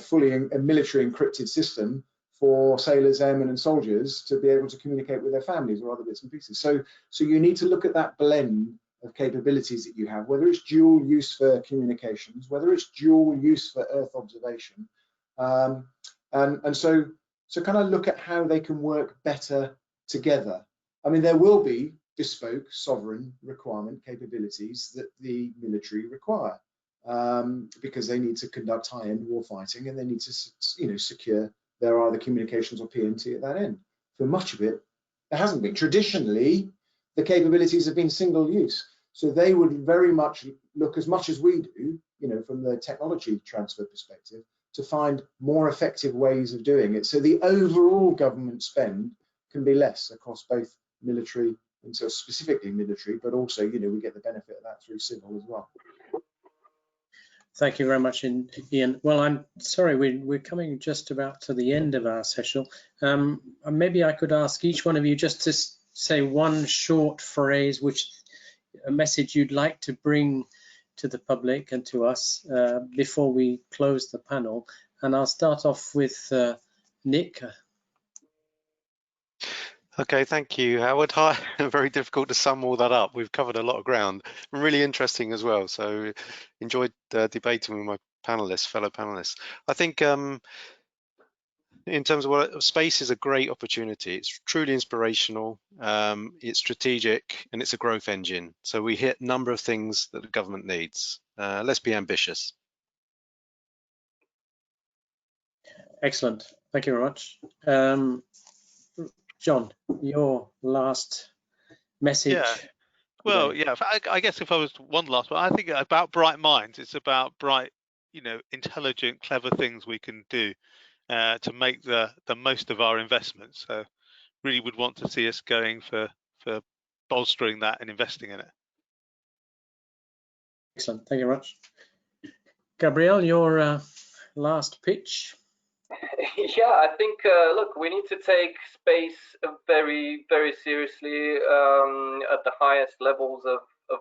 fully military encrypted system for sailors, airmen and soldiers to be able to communicate with their families or other bits and pieces. So you need to look at that blend of capabilities that you have, whether it's dual use for communications, whether it's dual use for Earth observation, and so kind of look at how they can work better together. I mean, there will be bespoke sovereign requirement capabilities that the military require. because they need to conduct high-end warfighting, and they need to, secure their either communications or PNT at that end. For much of it, it hasn't been. Traditionally, the capabilities have been single use. So they would very much look, as much as we do, from the technology transfer perspective, to find more effective ways of doing it. So the overall government spend can be less across both military, and so specifically military, but also, we get the benefit of that through civil as well. Thank you very much, Ian. Well, I'm sorry, we're coming just about to the end of our session. Maybe I could ask each one of you just to say one short phrase, a message you'd like to bring to the public and to us before we close the panel. And I'll start off with Nick. Okay, thank you, Howard. Hi. Very difficult to sum all that up. We've covered a lot of ground. Really interesting as well. So enjoyed debating with my fellow panelists. I think in terms of what space is a great opportunity. It's truly inspirational, it's strategic, and it's a growth engine. So we hit a number of things that the government needs. Let's be ambitious. Excellent. Thank you very much. John, your last message. Yeah. Well, yeah, I guess if I was one last one, I think about bright minds. It's about bright, intelligent, clever things we can do to make the most of our investments. So really would want to see us going for bolstering that and investing in it. Excellent. Thank you very much. Gabriel, your last pitch. Yeah, I think, look, we need to take space very, very seriously at the highest levels of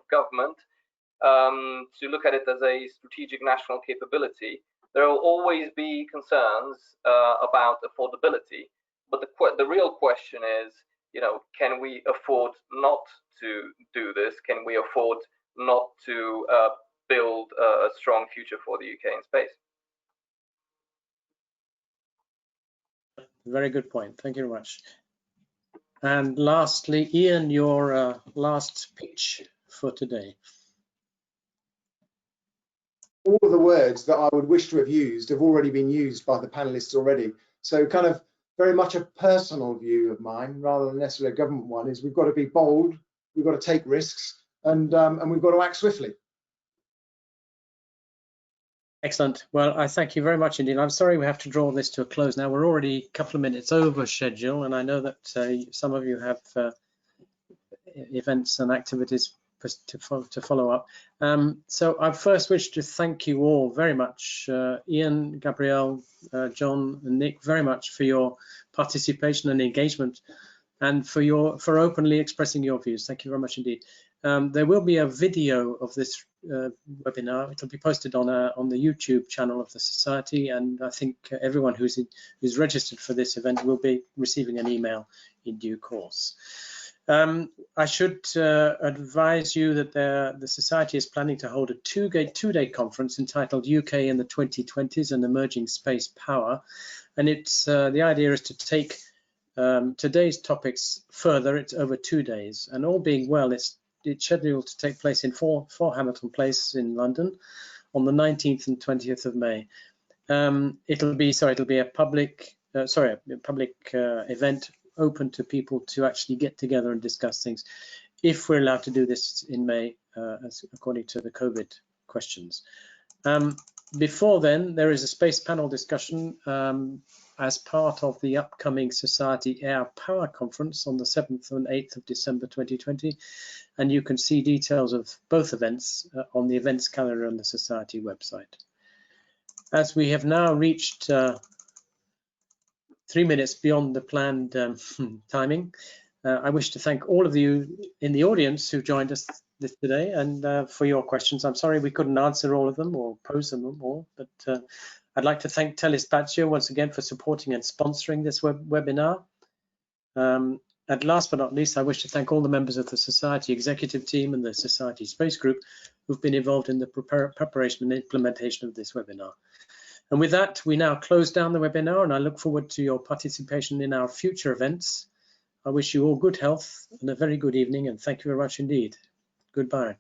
government, to look at it as a strategic national capability. There will always be concerns about affordability, but the real question is, can we afford not to do this? Can we afford not to build a strong future for the UK in space? Very good point. Thank you very much. And lastly, Ian, your last pitch for today. All of the words that I would wish to have used have already been used by the panelists already. So kind of very much a personal view of mine, rather than necessarily a government one, is we've got to be bold, we've got to take risks, and we've got to act swiftly. Excellent. Well, I thank you very much indeed. I'm sorry we have to draw this to a close now. We're already a couple of minutes over schedule, and I know that some of you have events and activities to follow up. So I first wish to thank you all very much, Ian, Gabriel, John, and Nick, very much for your participation and engagement, and for openly expressing your views. Thank you very much indeed. There will be a video of this webinar. It'll be posted on the YouTube channel of the Society, and I think everyone who's registered for this event will be receiving an email in due course. I should advise you that the Society is planning to hold a two-day conference entitled UK in the 2020s and Emerging Space Power, and the idea is to take today's topics further. It's over 2 days, and all being well, it's scheduled to take place in 4 Hamilton Place in London on the 19th and 20th of May. It'll be a public event open to people to actually get together and discuss things, if we're allowed to do this in May, according to the COVID questions. Before then, there is a space panel discussion as part of the upcoming Society Air Power Conference on the 7th and 8th of December 2020, and you can see details of both events on the events calendar on the Society website. As we have now reached 3 minutes beyond the planned timing, I wish to thank all of you in the audience who joined us today, and for your questions. I'm sorry we couldn't answer all of them or pose them all, but I'd like to thank Telespazio once again for supporting and sponsoring this webinar. And last but not least, I wish to thank all the members of the Society executive team and the Society Space Group who've been involved in the preparation and implementation of this webinar. And with that, we now close down the webinar, and I look forward to your participation in our future events. I wish you all good health and a very good evening, and thank you very much indeed. Goodbye.